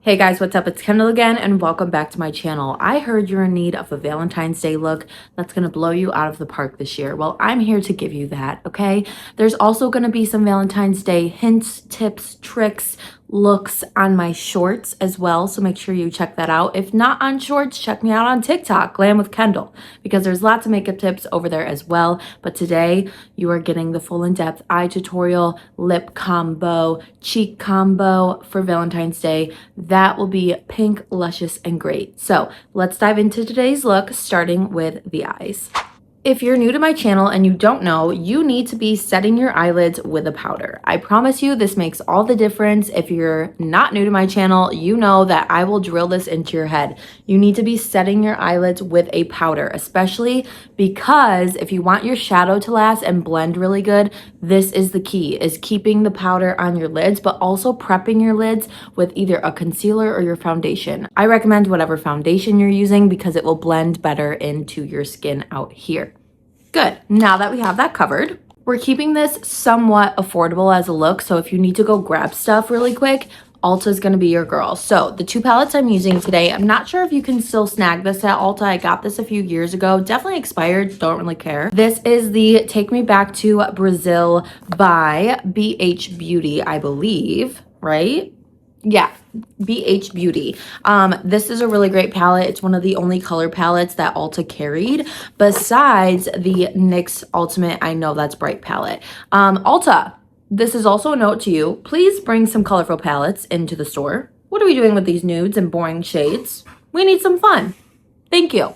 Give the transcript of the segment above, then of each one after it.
Hey guys, what's up? It's Kendall again and welcome back to my channel. I heard you're in need of a Valentine's Day look that's going to blow you out of the park this year. Well, I'm here to give you that, okay? There's also going to be some Valentine's Day hints, tips, tricks, looks on my shorts as well, so make sure you check that out. If not on shorts, check me out on TikTok, Glam with Kendall, because there's lots of makeup tips over there as well. But today you are getting the full in-depth eye tutorial, lip combo, cheek combo for Valentine's Day. That will be pink, luscious, and great. So let's dive into today's look, starting with the eyes. If you're new to my channel and you don't know, you need to be setting your eyelids with a powder. I promise you this makes all the difference. If you're not new to my channel, you know that I will drill this into your head. You need to be setting your eyelids with a powder, especially because if you want your shadow to last and blend really good, this is the key, is keeping the powder on your lids, but also prepping your lids with either a concealer or your foundation. I recommend whatever foundation you're using because it will blend better into your skin out here. Good. Now that we have that covered, we're keeping this somewhat affordable as a look. So if you need to go grab stuff really quick, Ulta is going to be your girl. So the two palettes I'm using today, I'm not sure if you can still snag this at Ulta. I got this a few years ago. Definitely expired. Don't really care. This is the Take Me Back to Brazil by BH Beauty, I believe, right? Yeah, BH Beauty. This is a really great palette. It's one of the only color palettes that Ulta carried besides the NYX Ultimate I Know That's Bright palette. Ulta, this is also a note to you. Please bring some colorful palettes into the store. What are we doing with these nudes and boring shades? We need some fun. Thank you.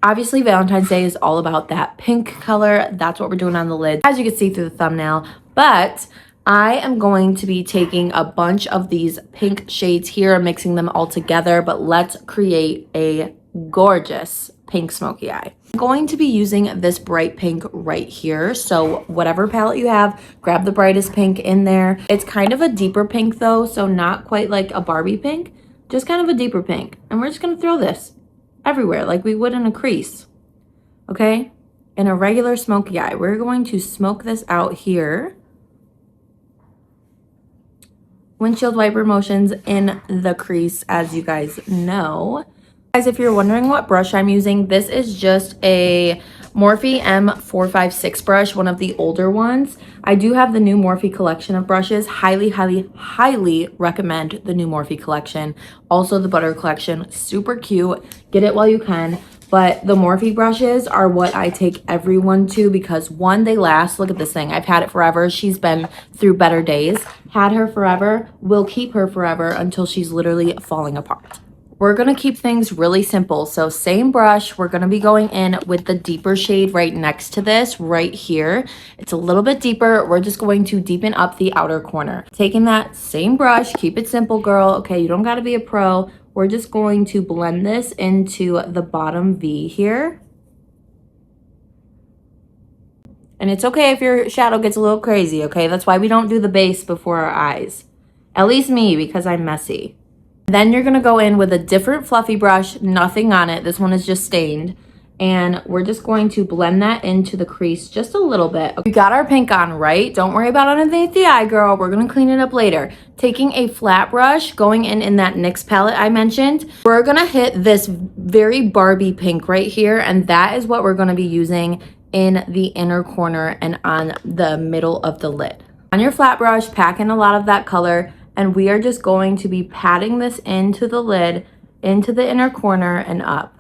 Obviously, Valentine's Day is all about that pink color. That's what we're doing on the lids, as you can see through the thumbnail. But I am going to be taking a bunch of these pink shades here and mixing them all together, but let's create a gorgeous pink smoky eye. I'm going to be using this bright pink right here. So whatever palette you have, grab the brightest pink in there. It's kind of a deeper pink though, so not quite like a Barbie pink, just kind of a deeper pink. And we're just gonna throw this everywhere like we would in a crease, okay? In a regular smoky eye, we're going to smoke this out here. Windshield wiper motions in the crease, as you guys know. Guys, if you're wondering what brush I'm using, this is just a Morphe M456 brush, one of the older ones. I do have the new Morphe collection of brushes. Highly, highly, highly recommend the new Morphe collection. Also the Butter collection, super cute. Get it while you can. But the Morphe brushes are what I take everyone to because one, they last. Look at this thing. I've had it forever. She's been through better days. Had her forever. Will keep her forever until she's literally falling apart. We're going to keep things really simple. So same brush. We're going to be going in with the deeper shade right next to this right here. It's a little bit deeper. We're just going to deepen up the outer corner. Taking that same brush. Keep it simple, girl. Okay, you don't got to be a pro. We're just going to blend this into the bottom V here. And it's okay if your shadow gets a little crazy, okay? That's why we don't do the base before our eyes. At least me, because I'm messy. Then you're gonna go in with a different fluffy brush, nothing on it. This one is just stained. And we're just going to blend that into the crease just a little bit. We got our pink on, right? Don't worry about underneath the eye, girl. We're gonna clean it up later. Taking a flat brush, going in that NYX palette I mentioned, we're gonna hit this very Barbie pink right here, and that is what we're gonna be using in the inner corner and on the middle of the lid. On your flat brush, pack in a lot of that color, and we are just going to be patting this into the lid, into the inner corner and up.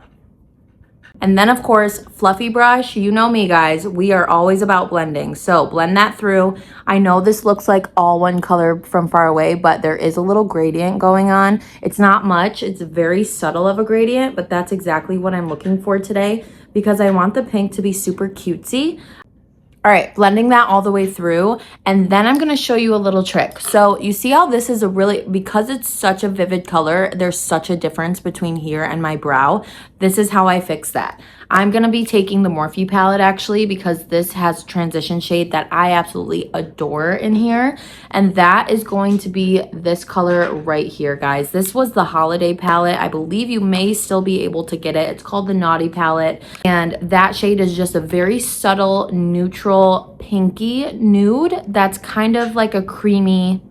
And then of course, fluffy brush, you know me guys, we are always about blending. So blend that through. I know this looks like all one color from far away, but there is a little gradient going on. It's not much, it's very subtle of a gradient, but that's exactly what I'm looking for today because I want the pink to be super cutesy. All right, blending that all the way through, and then I'm gonna show you a little trick. So you see how this is a really, because it's such a vivid color, there's such a difference between here and my brow. This is how I fix that. I'm gonna be taking the Morphe palette actually because this has transition shade that I absolutely adore in here. And that is going to be this color right here, guys. This was the holiday palette. I believe you may still be able to get it. It's called the Naughty palette. And that shade is just a very subtle, neutral, pinky nude that's kind of like a creamy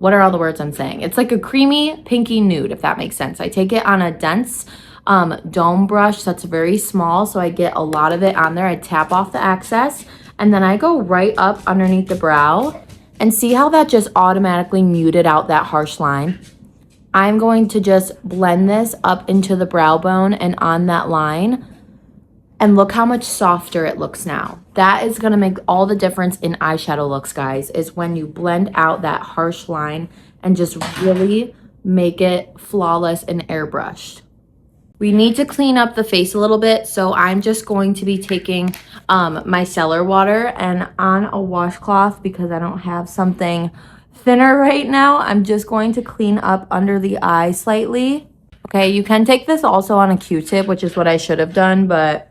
what are all the words I'm saying? It's like a creamy pinky nude, if that makes sense. I take it on a dense dome brush that's very small, so I get a lot of it on there. I tap off the excess, and then I go right up underneath the brow, and see how that just automatically muted out that harsh line? I'm going to just blend this up into the brow bone and on that line. And look how much softer it looks now. That is gonna make all the difference in eyeshadow looks, guys, is when you blend out that harsh line and just really make it flawless and airbrushed. We need to clean up the face a little bit, so I'm just going to be taking my micellar water, and on a washcloth, because I don't have something thinner right now, I'm just going to clean up under the eye slightly. Okay, you can take this also on a Q-tip, which is what I should have done, but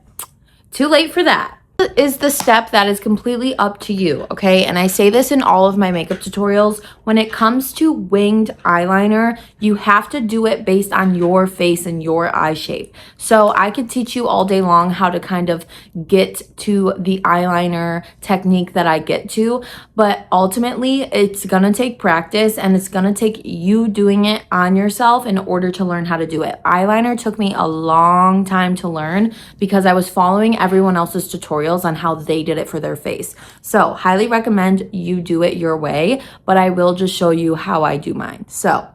too late for that. Is the step that is completely up to you, okay? And I say this in all of my makeup tutorials. When it comes to winged eyeliner, you have to do it based on your face and your eye shape. So I could teach you all day long how to kind of get to the eyeliner technique that I get to, but ultimately it's gonna take practice, and it's gonna take you doing it on yourself in order to learn how to do it. Eyeliner took me a long time to learn because I was following everyone else's tutorials on how they did it for their face. So highly recommend you do it your way, but I will just show you how I do mine. So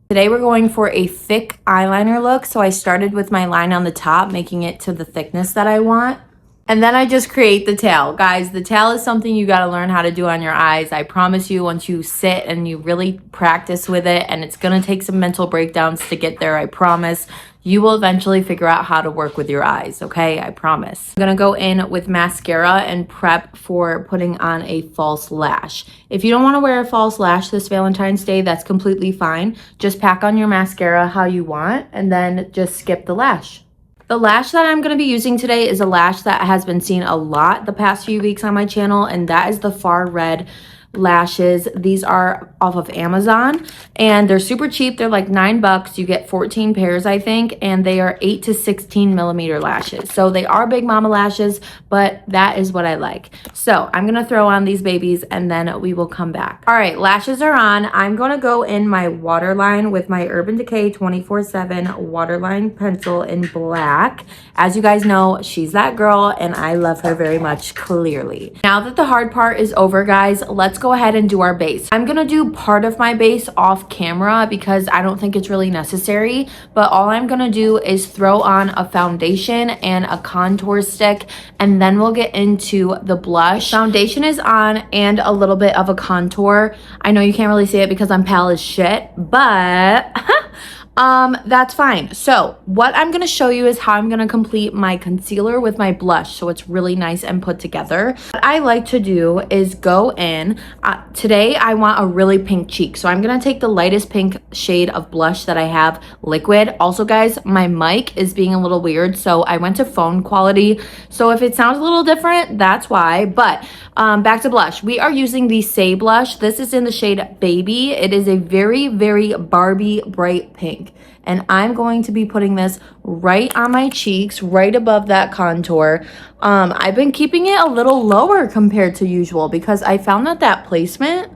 today we're going for a thick eyeliner look. So I started with my line on the top, making it to the thickness that I want. And then I just create the tail. Guys, the tail is something you got to learn how to do on your eyes. I promise you, once you sit and you really practice with it, and it's going to take some mental breakdowns to get there, I promise, you will eventually figure out how to work with your eyes, okay? I promise. I'm going to go in with mascara and prep for putting on a false lash. If you don't want to wear a false lash this Valentine's Day, that's completely fine. Just pack on your mascara how you want, and then just skip the lash. The lash that I'm going to be using today is a lash that has been seen a lot the past few weeks on my channel, and that is the Far Red lashes. These are off of Amazon, and they're super cheap. They're like $9. You get 14 pairs, I think, and they are 8 to 16 millimeter lashes. So they are big mama lashes, but that is what I like. So I'm going to throw on these babies, and then we will come back. All right, lashes are on. I'm going to go in my waterline with my Urban Decay 24/7 waterline pencil in black. As you guys know, she's that girl, and I love her very much, clearly. Now that the hard part is over, guys, let's go ahead and do our base. I'm gonna do part of my base off camera because I don't think it's really necessary, but all I'm gonna do is throw on a foundation and a contour stick, and then we'll get into the blush. Foundation is on and a little bit of a contour. I know you can't really see it because I'm pale as shit, but that's fine. So what I'm going to show you is how I'm going to complete my concealer with my blush, so it's really nice and put together. What I like to do is go in, today I want a really pink cheek, so I'm going to take the lightest pink shade of blush that I have, liquid. Also, guys, my mic is being a little weird, so I went to phone quality, so if it sounds a little different, that's why. But back to blush. We are using the Say blush. This is in the shade Baby. It is a very, very Barbie bright pink. And I'm going to be putting this right on my cheeks, right above that contour. I've been keeping it a little lower compared to usual because I found that that placement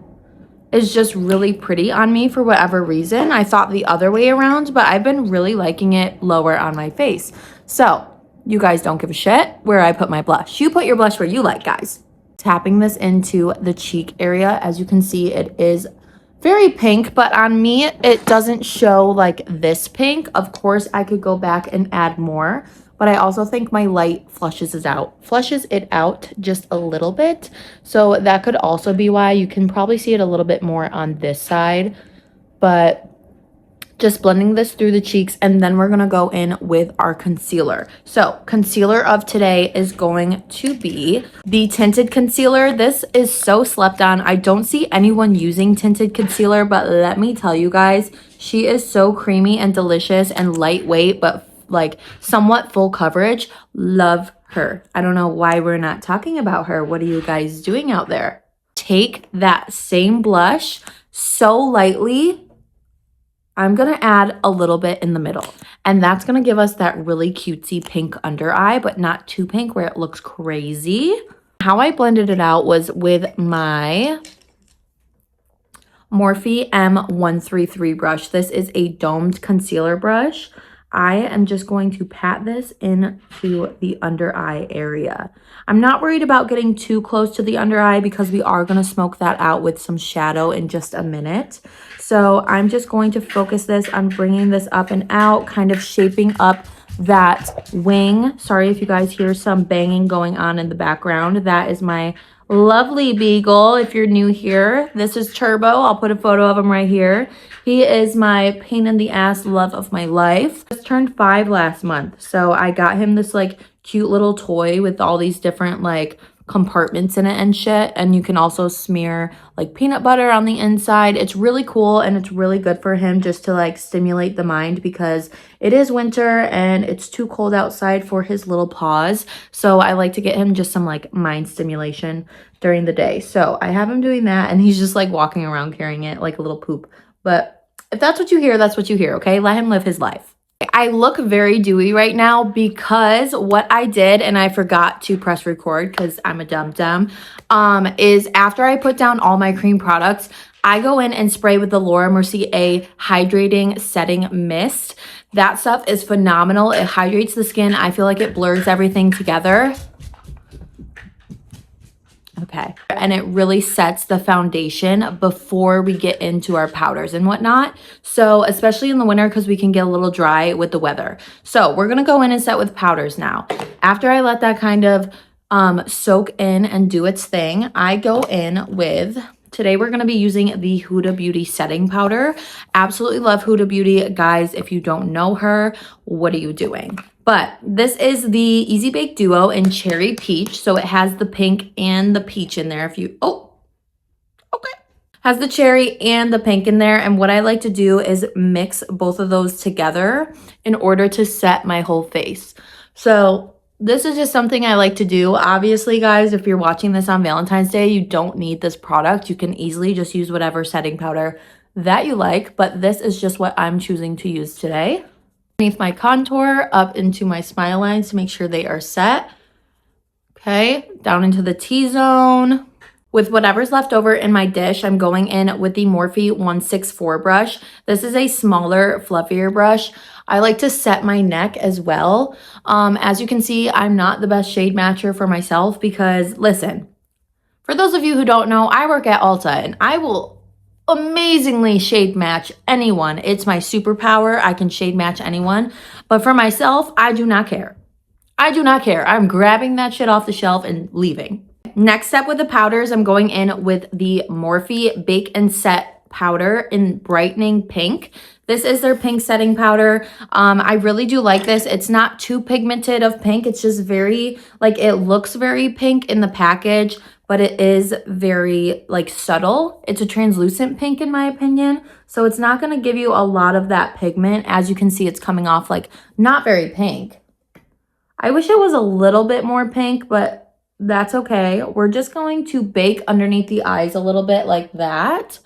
is just really pretty on me for whatever reason. I thought the other way around, but I've been really liking it lower on my face. So you guys don't give a shit where I put my blush. You put your blush where you like, guys. Tapping this into the cheek area. As you can see, it is very pink, but on me it doesn't show like this pink. Of course I could go back and add more, but I also think my light flushes it out just a little bit, so that could also be why. You can probably see it a little bit more on this side, but just blending this through the cheeks, and then we're gonna go in with our concealer. So concealer of today is going to be the tinted concealer. This is so slept on. I don't see anyone using tinted concealer, but let me tell you guys, she is so creamy and delicious and lightweight, but like somewhat full coverage. Love her. I don't know why we're not talking about her. What are you guys doing out there? Take that same blush so lightly. I'm going to add a little bit in the middle, and that's going to give us that really cutesy pink under eye, but not too pink where it looks crazy. How I blended it out was with my Morphe M133 brush. This is a domed concealer brush. I am just going to pat this into the under eye area. I'm not worried about getting too close to the under eye because we are going to smoke that out with some shadow in just a minute. So I'm just going to focus this on bringing this up and out, kind of shaping up that wing. Sorry if you guys hear some banging going on in the background. That is my lovely beagle. If you're new here, this is Turbo. I'll put a photo of him right here. He is my pain in the ass love of my life. He just turned 5 last month, so I got him this like cute little toy with all these different like compartments in it and shit, and you can also smear like peanut butter on the inside. It's really cool and it's really good for him just to like stimulate the mind because it is winter and it's too cold outside for his little paws. So I like to get him just some like mind stimulation during the day. So I have him doing that and he's just like walking around carrying it like a little poop. But if that's what you hear, that's what you hear, okay? Let him live his life. I look very dewy right now because what I did, and I forgot to press record because I'm a dum-dum, is after I put down all my cream products, I go in and spray with the Laura Mercier Hydrating Setting Mist. That stuff is phenomenal. It hydrates the skin. I feel like it blurs everything together. Okay, and it really sets the foundation before we get into our powders and whatnot. So especially in the winter because we can get a little dry with the weather. So we're gonna go in and set with powders now. After I let that kind of soak in and do its thing, I go in with, today we're gonna be using the Huda Beauty setting powder. Absolutely love Huda Beauty. Guys, if you don't know her, what are you doing? But this is the Easy Bake Duo in Cherry Peach. So it has the pink and the peach in there. If you, has the cherry and the pink in there. And what I like to do is mix both of those together in order to set my whole face. So this is just something I like to do. Obviously, guys, if you're watching this on Valentine's Day, you don't need this product. You can easily just use whatever setting powder that you like. But this is just what I'm choosing to use today. Underneath my contour, up into my smile lines to make sure they are set. Okay, down into the T-zone. With whatever's left over in my dish, I'm going in with the Morphe 164 brush. This is a smaller, fluffier brush. I like to set my neck as well. As you can see, I'm not the best shade matcher for myself because, listen, for those of you who don't know, I work at Ulta and I will amazingly shade match anyone. It's my superpower. I can shade match anyone. But for myself, I do not care. I do not care. I'm grabbing that shit off the shelf and leaving. Next step with the powders, I'm going in with the Morphe Bake and Set powder in Brightening Pink. This is their pink setting powder. I really do like this. It's not too pigmented of pink. It's just very, like, it looks very pink in the package, but it is very like subtle. It's a translucent pink in my opinion. So it's not gonna give you a lot of that pigment. As you can see, it's coming off like not very pink. I wish it was a little bit more pink, but that's okay. We're just going to bake underneath the eyes a little bit like that.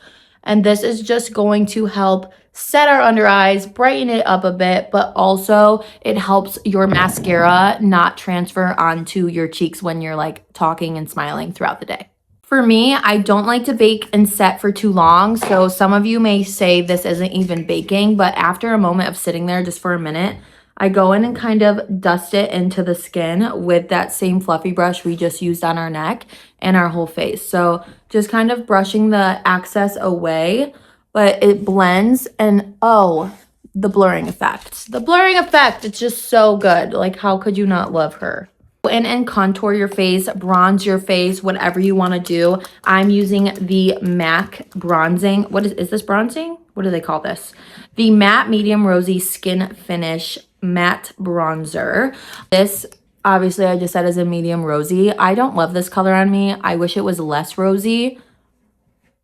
And this is just going to help set our under eyes, brighten it up a bit, but also it helps your mascara not transfer onto your cheeks when you're like talking and smiling throughout the day. For me, I don't like to bake and set for too long. So some of you may say this isn't even baking, but after a moment of sitting there just for a minute, I go in and kind of dust it into the skin with that same fluffy brush we just used on our neck and our whole face. So just kind of brushing the excess away, but it blends and oh, the blurring effect. The blurring effect, it's just so good. Like, how could you not love her? Go in and contour your face, bronze your face, whatever you want to do. I'm using the MAC bronzing. What is this bronzing? What do they call this? The Matte Medium Rosy Skin Finish Matte Bronzer. This, obviously, I just said is a medium rosy. I don't love this color on me. I wish it was less rosy.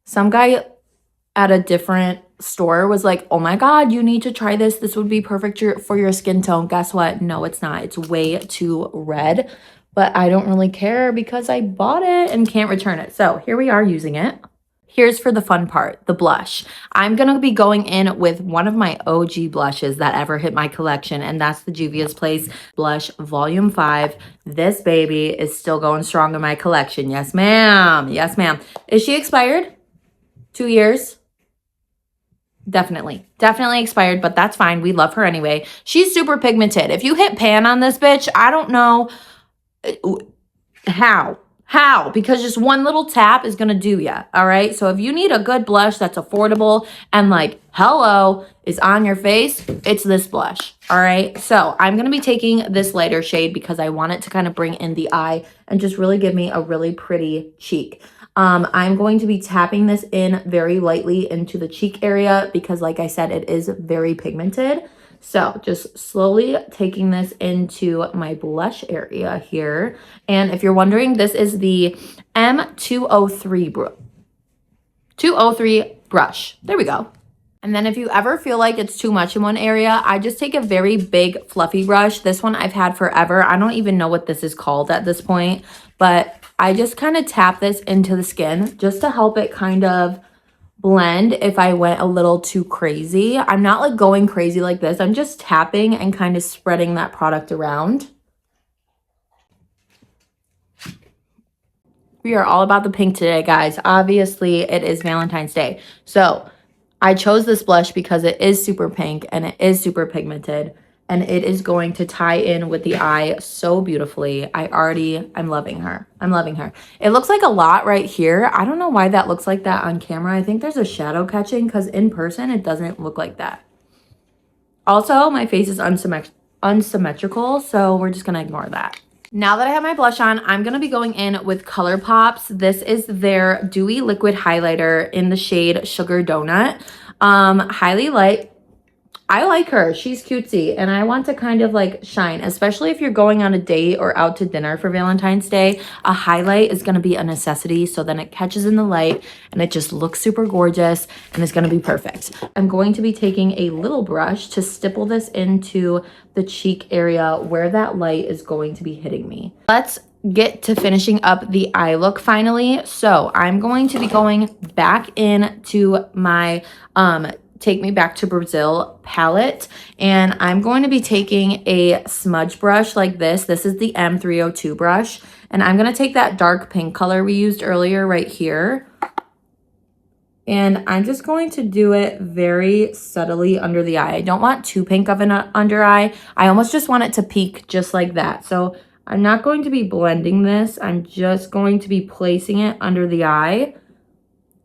Some guy at a different store was like, oh my God, you need to try this. This would be perfect for your skin tone. Guess what? No, it's not. It's way too red, but I don't really care because I bought it and can't return it. So here we are using it. Here's for the fun part, the blush. I'm going to be going in with one of my OG blushes that ever hit my collection, and that's the Juvia's Place Blush Volume 5. This baby is still going strong in my collection. Yes, ma'am. Yes, ma'am. Is she expired? 2 years? Definitely expired, but that's fine. We love her anyway. She's super pigmented. If you hit pan on this bitch, I don't know how, because just one little tap is gonna do ya. All right, so if you need a good blush that's affordable and like hello is on your face, it's this blush. All right, so I'm gonna be taking this lighter shade because I want it to kind of bring in the eye and just really give me a really pretty cheek. I'm going to be tapping this in very lightly into the cheek area because like I said, it is very pigmented. So just slowly taking this into my blush area here. And if you're wondering, this is the M203 brush. There we go. And then if you ever feel like it's too much in one area, I just take a very big fluffy brush. This one I've had forever. I don't even know what this is called at this point, but I just kind of tap this into the skin just to help it kind of blend if I went a little too crazy. I'm not like going crazy like this. I'm just tapping and kind of spreading that product around. We are all about the pink today, guys. Obviously, it is Valentine's Day. So I chose this blush because it is super pink and it is super pigmented. And it is going to tie in with the eye so beautifully. I'm loving her. I'm loving her. It looks like a lot right here. I don't know why that looks like that on camera. I think there's a shadow catching because in person, it doesn't look like that. Also, my face is unsymmetrical, so we're just gonna ignore that. Now that I have my blush on, I'm going to be going in with ColourPop's. This is their Dewy Liquid Highlighter in the shade Sugar Donut. I like her. She's cutesy and I want to kind of like shine, especially if you're going on a date or out to dinner for Valentine's Day. A highlight is going to be a necessity, so then it catches in the light and it just looks super gorgeous and it's going to be perfect. I'm going to be taking a little brush to stipple this into the cheek area where that light is going to be hitting me. Let's get to finishing up the eye look finally. So I'm going to be going back into my Take Me Back to Brazil palette, and I'm going to be taking a smudge brush like this. This is the M302 brush, and I'm going to take that dark pink color we used earlier right here, and I'm just going to do it very subtly under the eye. I don't want too pink of an under eye. I almost just want it to peak just like that. So I'm not going to be blending this. I'm just going to be placing it under the eye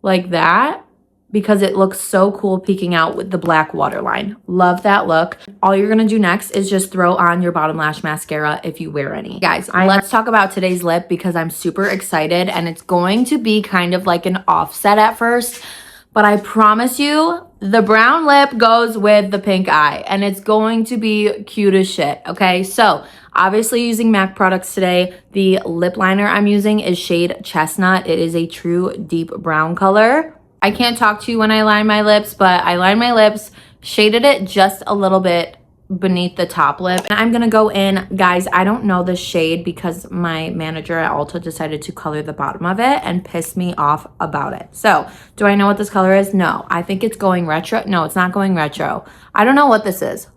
like that, because it looks so cool peeking out with the black waterline. Love that look. All you're gonna do next is just throw on your bottom lash mascara if you wear any. Guys, let's talk about today's lip because I'm super excited and it's going to be kind of like an offset at first, but I promise you the brown lip goes with the pink eye and it's going to be cute as shit, okay? So obviously using MAC products today. The lip liner I'm using is shade Chestnut. It is a true deep brown color. I can't talk to you when I line my lips, but I lined my lips, shaded it just a little bit beneath the top lip. And I'm gonna go in, guys, I don't know this shade because my manager at Ulta decided to color the bottom of it and pissed me off about it. So, do I know what this color is? No. I think it's going retro. No, it's not going retro. I don't know what this is.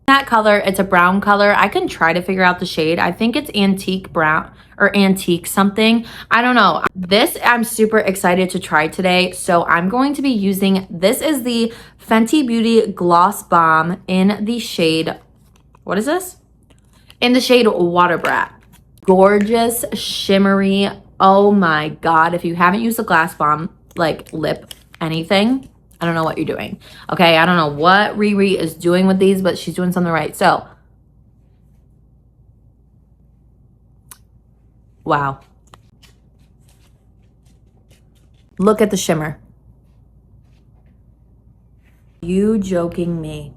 That color, it's a brown color. I can try to figure out the shade. I think it's antique brown or antique something. I don't know. This I'm super excited to try today. So I'm going to be using, this is the Fenty Beauty Gloss Bomb in the shade, what is this? In the shade Water Brat. Gorgeous, shimmery. Oh my God. If you haven't used the Gloss Bomb, like lip anything, I don't know what you're doing. Okay, I don't know what Riri is doing with these, but she's doing something right. So, wow. Look at the shimmer. You joking me?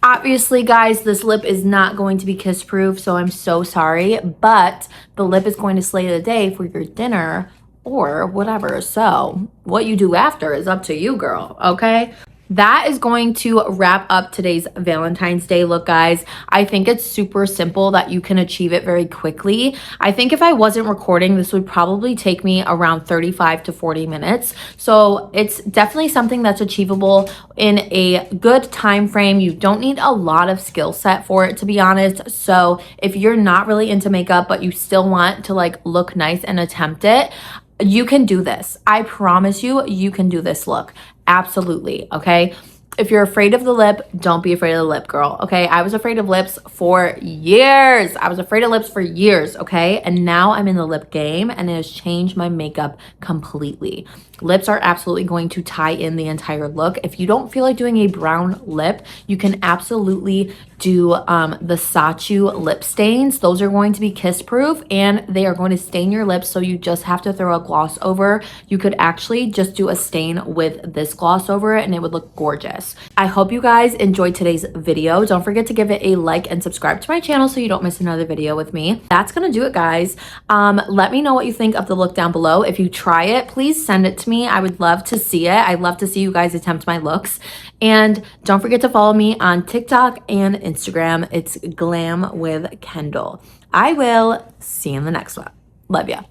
Obviously, guys, this lip is not going to be kiss proof, so I'm so sorry, but the lip is going to slay the day for your dinner or whatever. So what you do after is up to you, girl, okay? That is going to wrap up today's Valentine's Day look, guys. I think it's super simple that you can achieve it very quickly. I think if I wasn't recording, this would probably take me around 35 to 40 minutes. So it's definitely something that's achievable in a good time frame. You don't need a lot of skill set for it, to be honest. So if you're not really into makeup, but you still want to like look nice and attempt it, you can do this. I promise you, you can do this look. Absolutely, okay? If you're afraid of the lip, don't be afraid of the lip, girl, okay? I was afraid of lips for years. I was afraid of lips for years, okay? And now I'm in the lip game, and it has changed my makeup completely. Lips are absolutely going to tie in the entire look. If you don't feel like doing a brown lip, you can absolutely do the Sachu lip stains. Those are going to be kiss proof, and they are going to stain your lips, so you just have to throw a gloss over. You could actually just do a stain with this gloss over it, and it would look gorgeous. I hope you guys enjoyed today's video. Don't forget to give it a like and subscribe to my channel so you don't miss another video with me. That's gonna do it, guys. Let me know what you think of the look down below. If you try it, please send it to me. I would love to see it. I'd love to see you guys attempt my looks. And don't forget to follow me on TikTok and Instagram. It's Glam with Kendall. I will see you in the next one. Love ya.